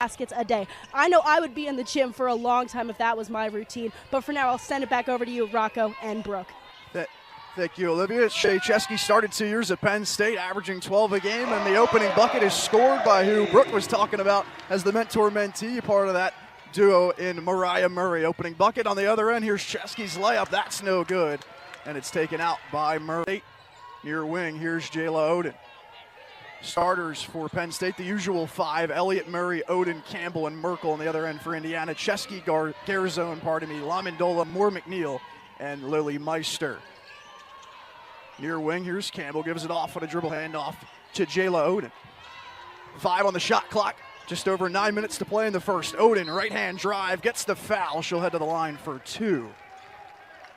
baskets a day. I know I would be in the gym for a long time if that was my routine, but for now I'll send it back over to you, Rocco and Brooke. Thank you, Olivia. Shea Chesky started 2 years at Penn State, averaging 12 a game, and the opening bucket is scored by who Brooke was talking about as the mentor-mentee, part of that duo in Mariah Murray. Opening bucket on the other end. Here's Chesky's layup. That's no good, and it's taken out by Murray. Near wing, here's Jayla Oden. Starters for Penn State, the usual five: Elliott, Murray, Oden, Campbell, and Merkel on the other end for Indiana. Chesky, Garzone, Lamendola, Moore, McNeil, and Lily Meister. Near wing, here's Campbell, gives it off on a dribble handoff to Jayla Oden. 5 on the shot clock, just over 9 minutes to play in the first. Oden, right-hand drive, gets the foul. She'll head to the line for 2.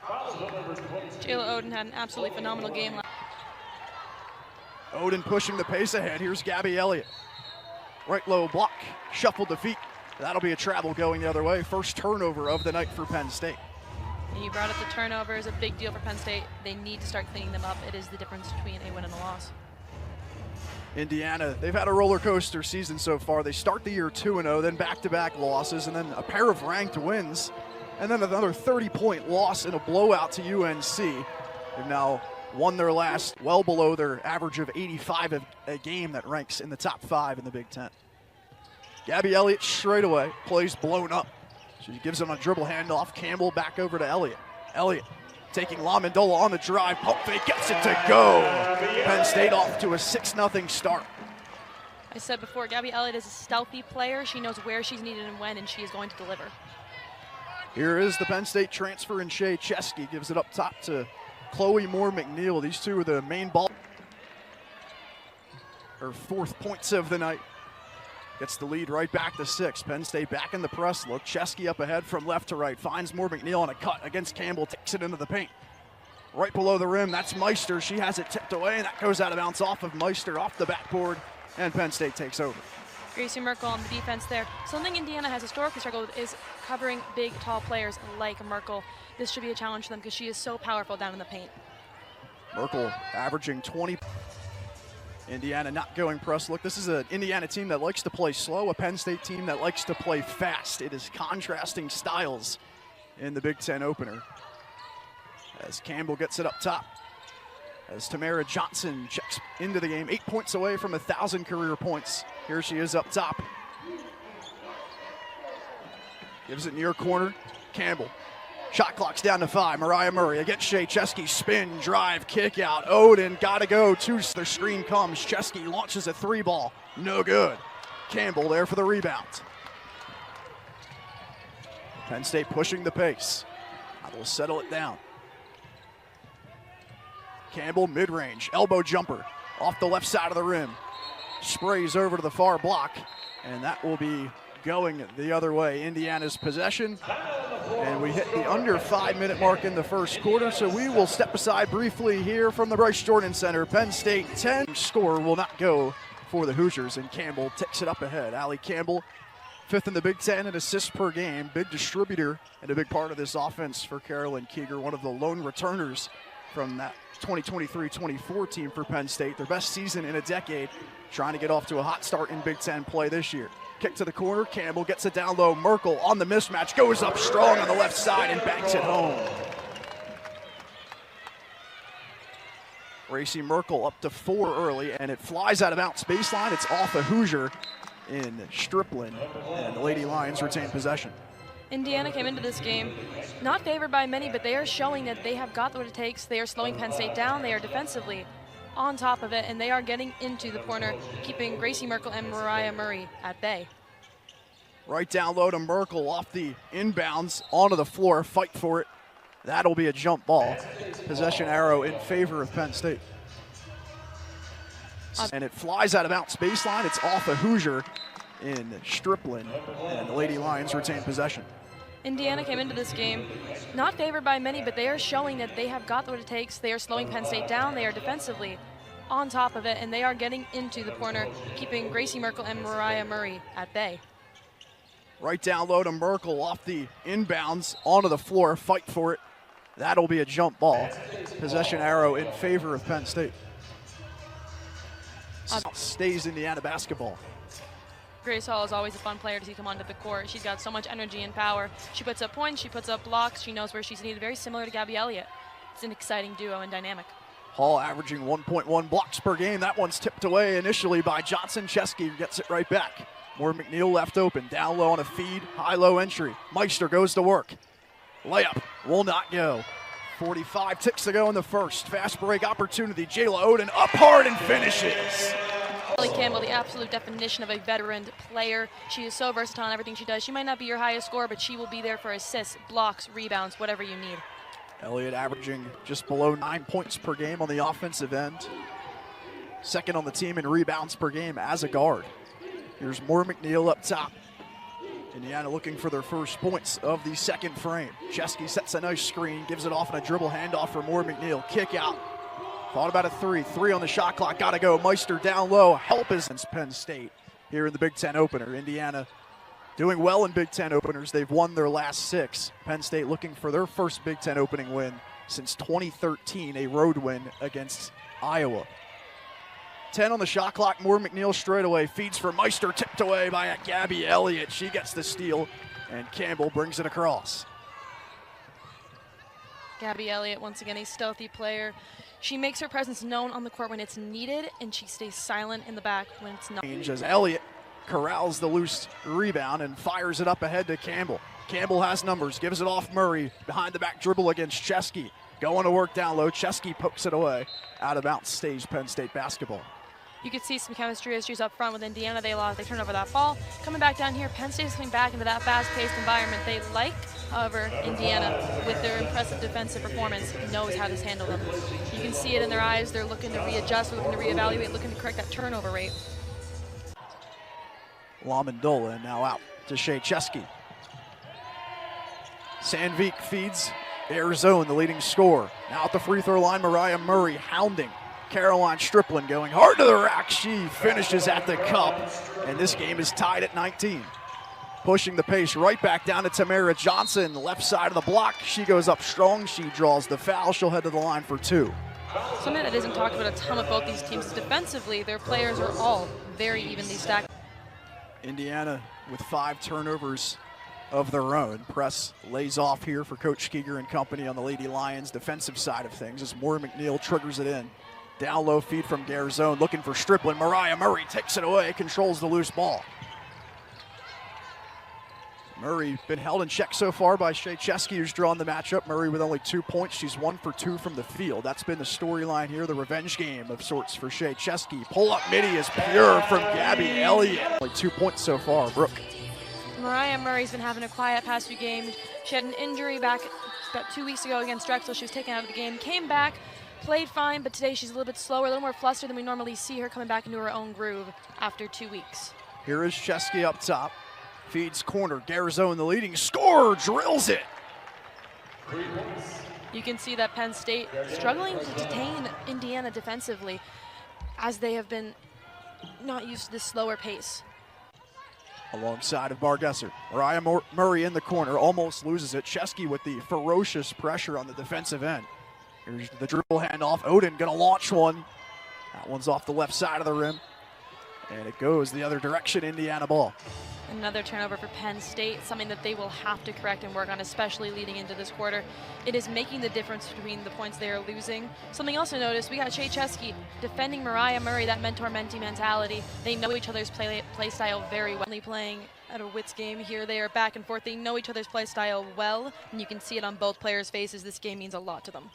Jayla Oden had an absolutely phenomenal game. Oden pushing the pace ahead. Here's Gabby Elliott. Right low block, shuffled to feet. That'll be a travel going the other way. First turnover of the night for Penn State. And you brought up the turnovers, a big deal for Penn State. They need to start cleaning them up. It is the difference between a win and a loss. Indiana, they've had a roller coaster season so far. They start the year 2-0, then back-to-back losses, and then a pair of ranked wins, and then another 30-point loss in a blowout to UNC. They've now won their last, well below their average of 85 a game that ranks in the top 5 in the Big Ten. Gabby Elliott straight away, plays blown up. She gives him a dribble handoff. Campbell back over to Elliott. Elliott taking Lamendola on the drive. Pump fake, gets it to go. Penn State off to a 6-0 start. I said before, Gabby Elliott is a stealthy player. She knows where she's needed and when, and she is going to deliver. Here is the Penn State transfer in Shea Chesky. Gives it up top to Chloe Moore McNeil. These two are the main ball. Her 4th points of the night. Gets the lead right back to 6. Penn State back in the press look. Chesky up ahead from left to right. Finds Moore McNeil on a cut against Campbell. Takes it into the paint. Right below the rim, that's Meister. She has it tipped away, and that goes out of bounds off of Meister, off the backboard, and Penn State takes over. Gracie Merkel on the defense there. Something Indiana has historically struggled with is covering big, tall players like Merkel. This should be a challenge for them because she is so powerful down in the paint. Merkel averaging 20. Indiana not going press look. This is an Indiana team that likes to play slow, a Penn State team that likes to play fast. It is contrasting styles in the Big Ten opener. As Campbell gets it up top. As Tamara Johnson checks into the game, 8 points away from 1,000 career points. Here she is up top. Gives it near corner, Campbell. Shot clock's down to 5. Mariah Murray against Shea Chesky. Spin, drive, kick out. Oden gotta go. The screen comes. Chesky launches a 3-ball. No good. Campbell there for the rebound. Penn State pushing the pace. Will settle it down. Campbell mid-range. Elbow jumper off the left side of the rim. Sprays over to the far block. And that will be going the other way. Indiana's possession. And we hit the under 5-minute mark in the first quarter, so we will step aside briefly here from the Bryce Jordan Center. Penn State 10. Score will not go for the Hoosiers, and Campbell takes it up ahead. Allie Campbell, 5th in the Big Ten in assists per game. Big distributor and a big part of this offense for Carolyn Keeger, one of the lone returners from that 2023-24 team for Penn State. Their best season in a decade, trying to get off to a hot start in Big Ten play this year. Kick to the corner, Campbell gets it down low. Merkel on the mismatch, goes up strong on the left side and banks it home. Gracie Merkel up to 4 early, and it flies out of bounds baseline. It's off a Hoosier in Striplin, and the Lady Lions retain possession. Indiana came into this game not favored by many, but they are showing that they have got what it takes. They are slowing Penn State down. They are defensively on top of it, and they are getting into the corner, keeping Gracie Merkel and Mariah Murray at bay. Right down low to Merkel off the inbounds onto the floor. Fight for it. That'll be a jump ball. Possession arrow in favor of Penn State. And it flies out of bounds baseline. It's off a Hoosier in Striplin, and the Lady Lions retain possession. Indiana came into this game not favored by many, but they are showing that they have got what it takes. They are slowing Penn State down. They are defensively on top of it, and they are getting into the corner, keeping Gracie Merkel and Mariah Murray at bay. Right down low to Merkel off the inbounds onto the floor. Fight for it. That'll be a jump ball. Possession arrow in favor of Penn State. Stays Indiana basketball. Grace Hall is always a fun player to see come onto the court. She's got so much energy and power. She puts up points, she puts up blocks, she knows where she's needed, very similar to Gabby Elliott. It's an exciting duo and dynamic. Hall averaging 1.1 blocks per game. That one's tipped away initially by Johnson. Chesky gets it right back. Moore McNeil left open, down low on a feed, high-low entry. Meister goes to work. Layup will not go. 45 ticks to go in the first. Fast break opportunity. Jayla Oden up hard and finishes. Ellie Campbell, the absolute definition of a veteran player. She is so versatile in everything she does. She might not be your highest scorer, but she will be there for assists, blocks, rebounds, whatever you need. Elliott averaging just below 9 points per game on the offensive end. Second on the team in rebounds per game as a guard. Here's Moore McNeil up top. Indiana looking for their first points of the second frame. Chesky sets a nice screen, gives it off in a dribble handoff for Moore McNeil. Kick out. Thought about a three. Three on the shot clock. Got to go. Meister down low. Help is against Penn State here in the Big Ten opener. Indiana doing well in Big Ten openers. They've won their last 6. Penn State looking for their first Big Ten opening win since 2013, a road win against Iowa. 10 on the shot clock. Moore McNeil straight away. Feeds for Meister. Tipped away by Gabby Elliott. She gets the steal, and Campbell brings it across. Gabby Elliott, once again, a stealthy player. She makes her presence known on the court when it's needed, and she stays silent in the back when it's not. As Elliott corrals the loose rebound and fires it up ahead to Campbell. Campbell has numbers, gives it off Murray. Behind the back dribble against Chesky. Going to work down low. Chesky pokes it away. Out of bounds stays Penn State basketball. You could see some chemistry issues up front with Indiana. They turn over that ball. Coming back down here, Penn State is coming back into that fast-paced environment they like. However, Indiana, with their impressive defensive performance, knows how to handle them. You can see it in their eyes. They're looking to readjust, looking to reevaluate, looking to correct that turnover rate. Lamandola now out to Shea Chesky. Sandvik feeds Arizona, the leading scorer. Now at the free throw line, Mariah Murray hounding Caroline Striplin, going hard to the rack. She finishes at the cup, and this game is tied at 19. Pushing the pace right back down to Tamara Johnson, left side of the block. She goes up strong. She draws the foul. She'll head to the line for 2. Something that isn't talked about a ton with both these teams is defensively, their players are all very evenly stacked. Indiana with 5 turnovers of their own. Press lays off here for Coach Keeger and company on the Lady Lions defensive side of things as Moore McNeil triggers it in. Down low feed from Garzone, looking for Striplin. Mariah Murray takes it away, controls the loose ball. Murray been held in check so far by Shea Chesky, who's drawn the matchup. Murray with only 2 points. She's 1 for 2 from the field. That's been the storyline here, the revenge game of sorts for Shea Chesky. Pull-up midi is pure from Gabby Elliott. Only 2 points so far. Brooke. Mariah Murray's been having a quiet past few games. She had an injury back about 2 weeks ago against Drexel. She was taken out of the game, came back, played fine, but today she's a little bit slower, a little more flustered than we normally see her, coming back into her own groove after 2 weeks. Here is Chesky up top. Feeds corner. Garzone, the leading scorer, drills it. You can see that Penn State struggling to detain Indiana defensively as they have been not used to this slower pace. Alongside of Bargesser. Mariah Murray in the corner, almost loses it. Chesky with the ferocious pressure on the defensive end. Here's the dribble handoff. Oden gonna launch one. That one's off the left side of the rim. And it goes the other direction, Indiana ball. Another turnover for Penn State, something that they will have to correct and work on, especially leading into this quarter. It is making the difference between the points they are losing. Something else to notice, we got Shea Chesky defending Mariah Murray, that mentor-mentee mentality. They know each other's play style very well. Playing at a wits game here, they are back and forth. They know each other's play style well, and you can see it on both players' faces. This game means a lot to them.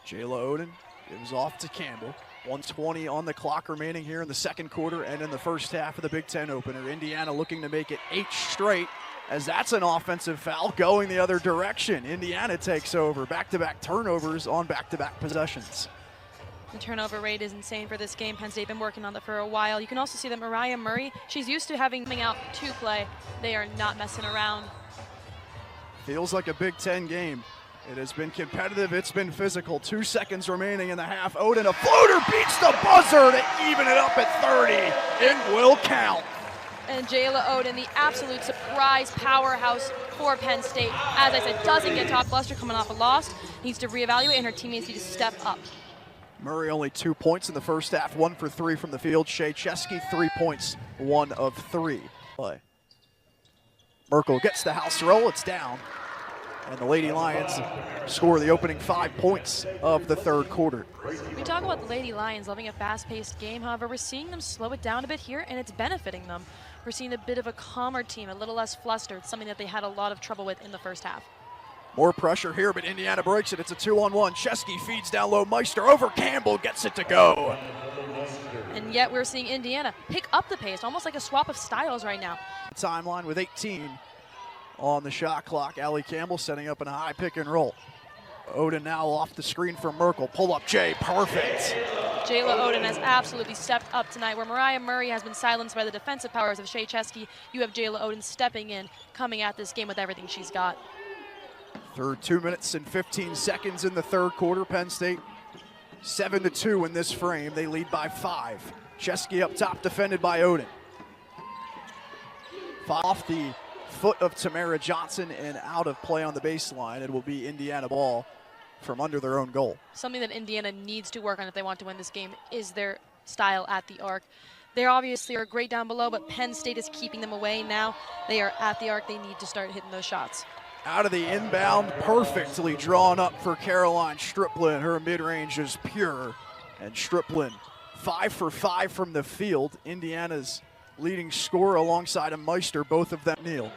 Jayla Oden gives off to Campbell. 1:20 on the clock remaining here in the second quarter and in the first half of the Big Ten opener. Indiana looking to make it 8 straight, as that's an offensive foul going the other direction. Indiana takes over. Back-to-back turnovers on back-to-back possessions. The turnover rate is insane for this game. Penn State been working on that for a while. You can also see that Mariah Murray, she's used to coming out to play. They are not messing around. Feels like a Big Ten game. It has been competitive, it's been physical. 2 seconds remaining in the half. Oden, a floater, beats the buzzer to even it up at 30. It will count. And Jayla Oden, the absolute surprise powerhouse for Penn State. As I said, doesn't get top. Luster coming off a loss, needs to reevaluate, and her teammates need to step up. Murray only 2 points in the first half, 1 for 3 from the field. Chesky 3 points, 1 of 3. Play. Merkel gets the house roll, it's down. And the Lady Lions score the opening 5 points of the third quarter. We talk about the Lady Lions loving a fast-paced game. However, we're seeing them slow it down a bit here, and it's benefiting them. We're seeing a bit of a calmer team, a little less flustered, something that they had a lot of trouble with in the first half. More pressure here, but Indiana breaks it. It's a 2-on-1. Chesky feeds down low. Meister over Campbell, gets it to go. And yet we're seeing Indiana pick up the pace, almost like a swap of styles right now. Timeline with 18 on the shot clock. Allie Campbell setting up in a high pick and roll. Odin now off the screen for Merkel. Pull up Jay, perfect. Jayla Odin has absolutely stepped up tonight. Where Mariah Murray has been silenced by the defensive powers of Shea Chesky, you have Jayla Odin stepping in, coming at this game with everything she's got. Third 2 minutes and 15 seconds in the third quarter. Penn State 7-2 in this frame. They lead by 5. Chesky up top, defended by Odin. Off the foot of Tamara Johnson and out of play on the baseline. It will be Indiana ball from under their own goal. Something that Indiana needs to work on if they want to win this game is their style at the arc. They obviously are great down below, but Penn State is keeping them away now. They are at the arc. They need to start hitting those shots. Out of the inbound, perfectly drawn up for Caroline Striplin. Her mid-range is pure. And Striplin, 5 for 5 from the field. Indiana's leading scorer alongside a Meister, both of them kneel.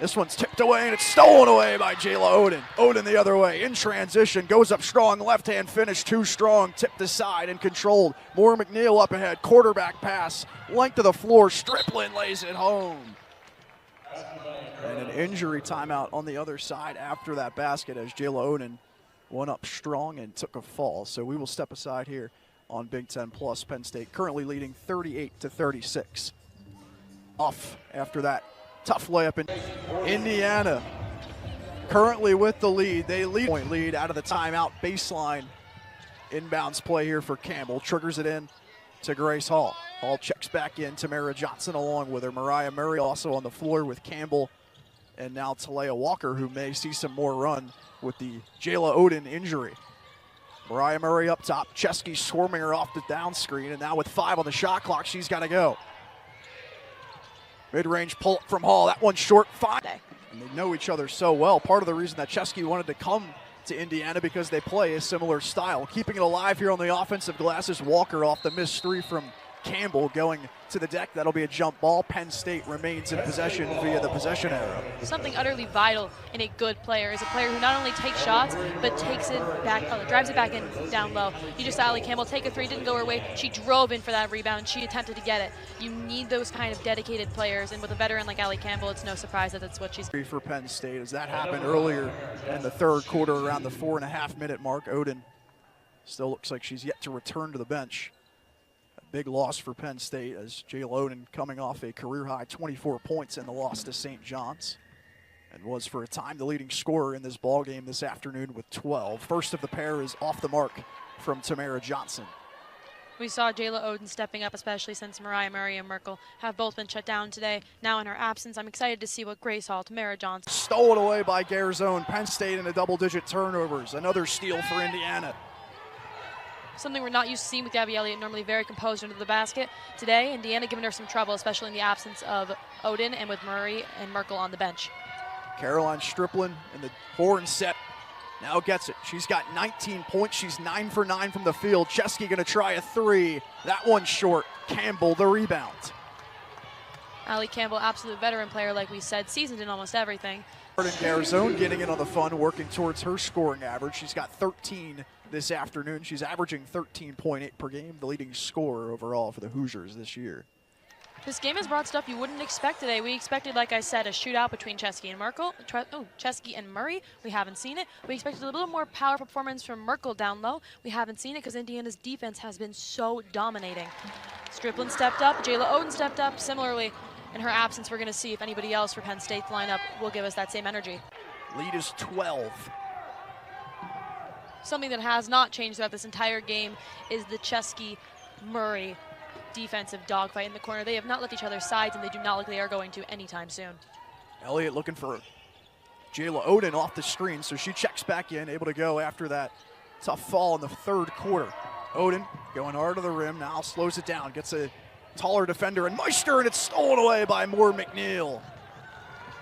This one's tipped away and it's stolen away by Jayla Odin. Odin the other way, in transition, goes up strong, left-hand finish, too strong, tipped aside and controlled. Moore McNeil up ahead, quarterback pass, length of the floor, Striplin lays it home. And an injury timeout on the other side after that basket as Jayla Odin went up strong and took a fall. So we will step aside here on Big Ten Plus. Penn State currently leading 38-36. Off after that tough layup in Indiana. Currently with the lead. They lead out of the timeout baseline. Inbounds play here for Campbell. Triggers it in to Grace Hall. Hall checks back in. Tamara Johnson along with her. Mariah Murray also on the floor with Campbell. And now Talea Walker, who may see some more run with the Jayla Odin injury. Mariah Murray up top. Chesky swarming her off the down screen. And now with 5 on the shot clock, she's got to go. Mid-range pull up from Hall. That one's short. 5. And they know each other so well. Part of the reason that Chesky wanted to come to Indiana because they play a similar style. Keeping it alive here on the offensive glass is Walker off the missed 3 from Campbell going to the deck. That'll be a jump ball. Penn State remains in possession via the possession arrow. Something utterly vital in a good player is a player who not only takes shots, but takes it back, drives it back in down low. You just saw Allie Campbell take a 3, didn't go her way. She drove in for that rebound. She attempted to get it. You need those kind of dedicated players, and with a veteran like Allie Campbell, it's no surprise that that's what she's. For Penn State, as that happened earlier in the third quarter around the 4.5-minute mark. Odin still looks like she's yet to return to the bench. Big loss for Penn State as Jayla Odin coming off a career-high 24 points in the loss to St. John's and was for a time the leading scorer in this ball game this afternoon with 12. First of the pair is off the mark from Tamara Johnson. We saw Jayla Odin stepping up, especially since Mariah Murray and Merkel have both been shut down today. Now in her absence, I'm excited to see what Grace Hall, Tamara Johnson. Stolen away by Garzone. Penn State in a double-digit turnovers. Another steal for Indiana. Something we're not used to seeing with Gabby Elliott, normally very composed under the basket. Today, Indiana giving her some trouble, especially in the absence of Odin and with Murray and Merkel on the bench. Caroline Striplin in the horn set now gets it. She's got 19 points. She's 9 for 9 from the field. Chesky going to try a 3. That one's short. Campbell the rebound. Allie Campbell, absolute veteran player, like we said, seasoned in almost everything. Garzone getting in on the fun, working towards her scoring average. She's got 13 this afternoon. She's averaging 13.8 per game, the leading scorer overall for the Hoosiers this year. This game has brought stuff you wouldn't expect today. We expected, like I said, a shootout between Chesky and Merkel. Chesky and Murray. We haven't seen it. We expected a little more power performance from Merkel down low. We haven't seen it because Indiana's defense has been so dominating. Striplin stepped up. Jayla Odin stepped up. Similarly, in her absence, we're going to see if anybody else for Penn State's lineup will give us that same energy. Lead is 12. Something that has not changed throughout this entire game is the Chesky-Murray defensive dogfight in the corner. They have not left each other's sides, and they do not look like they are going to anytime soon. Elliott looking for Jayla Odin off the screen, so she checks back in, able to go after that tough fall in the third quarter. Oden going hard to the rim, now slows it down, gets a taller defender and Meister, and it's stolen away by Moore McNeil.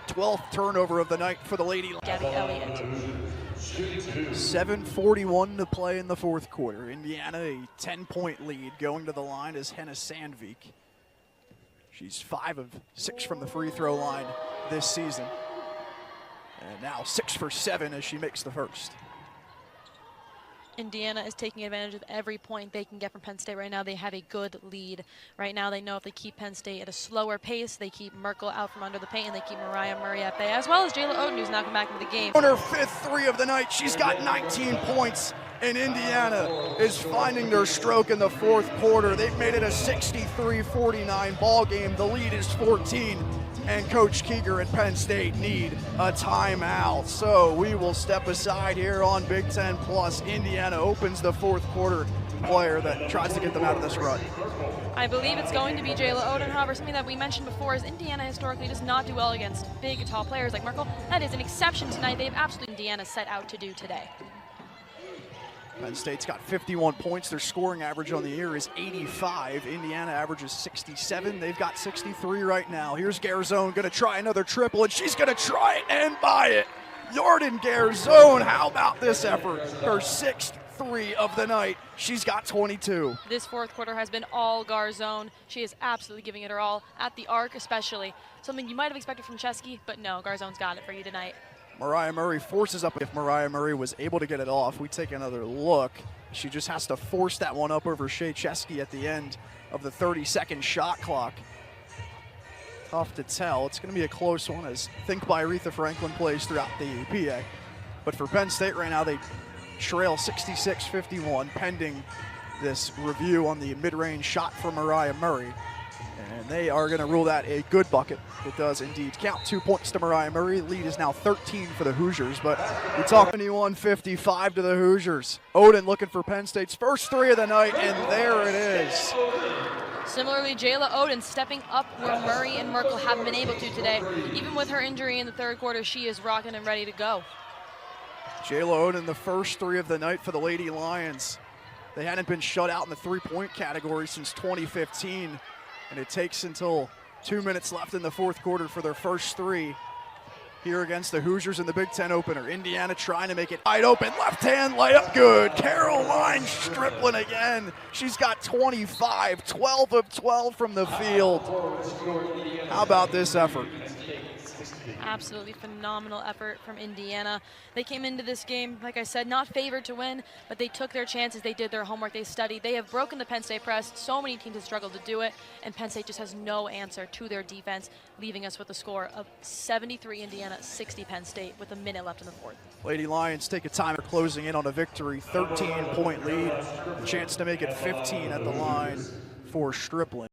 12th turnover of the night for the Lady. Gabby Elliott. 7:41 to play in the fourth quarter. Indiana a 10-point lead. Going to the line is Henna Sandvik. She's 5 of 6 from the free throw line this season. And now 6 for 7 as she makes the first. Indiana is taking advantage of every point they can get from Penn State right now. They have a good lead. Right now they know if they keep Penn State at a slower pace, they keep Merkel out from under the paint, and they keep Mariah Murray at bay, as well as Jayla Oden, who's now come back into the game. On her 5th three of the night, she's got 19 points, and Indiana is finding their stroke in the fourth quarter. They've made it a 63-49 ball game. The lead is 14. And Coach Keeger and Penn State need a timeout. So we will step aside here on Big Ten Plus. Indiana opens the fourth quarter. Player that tries to get them out of this run. I believe it's going to be Jayla Oden. However, something that we mentioned before is Indiana historically does not do well against big, tall players like Merkel. That is an exception tonight. They've absolutely Indiana set out to do today. Penn State's got 51 points. Their scoring average on the year is 85. Indiana averages 67. They've got 63 right now. Here's Garzone going to try another triple, and she's going to try it and buy it. Jordan Garzone, how about this effort? Her 6th three of the night. She's got 22. This fourth quarter has been all Garzone. She is absolutely giving it her all, at the arc especially. Something you might have expected from Chesky, but no, Garzone's got it for you tonight. Mariah Murray forces up. If Mariah Murray was able to get it off, we take another look. She just has to force that one up over Shea Chesky at the end of the 30-second shot clock. Tough to tell. It's going to be a close one as Think by Aretha Franklin plays throughout the PA. But for Penn State right now, they trail 66-51 pending this review on the mid-range shot from Mariah Murray. And they are going to rule that a good bucket. It does indeed count. 2 points to Mariah Murray. Lead is now 13 for the Hoosiers, but we talk 21-55 to the Hoosiers. Oden looking for Penn State's first three of the night, and there it is. Similarly, Jayla Oden stepping up where Murray and Merkel haven't been able to today. Even with her injury in the third quarter, she is rocking and ready to go. Jayla Oden, the first three of the night for the Lady Lions. They hadn't been shut out in the three-point category since 2015, and it takes until 2 minutes left in the fourth quarter for their first three here against the Hoosiers in the Big Ten opener. Indiana trying to make it wide open. Left hand layup good. Caroline Striplin again. She's got 25, 12 of 12 from the field. How about this effort? Absolutely phenomenal effort from Indiana. They came into this game, like I said, not favored to win, but they took their chances. They did their homework. They studied. They have broken the Penn State press. So many teams have struggled to do it, and Penn State just has no answer to their defense, leaving us with a score of 73 Indiana, 60 Penn State with a minute left in the fourth. Lady Lions take a time of closing in on a victory. 13-point lead. A chance to make it 15 at the line for Striplin.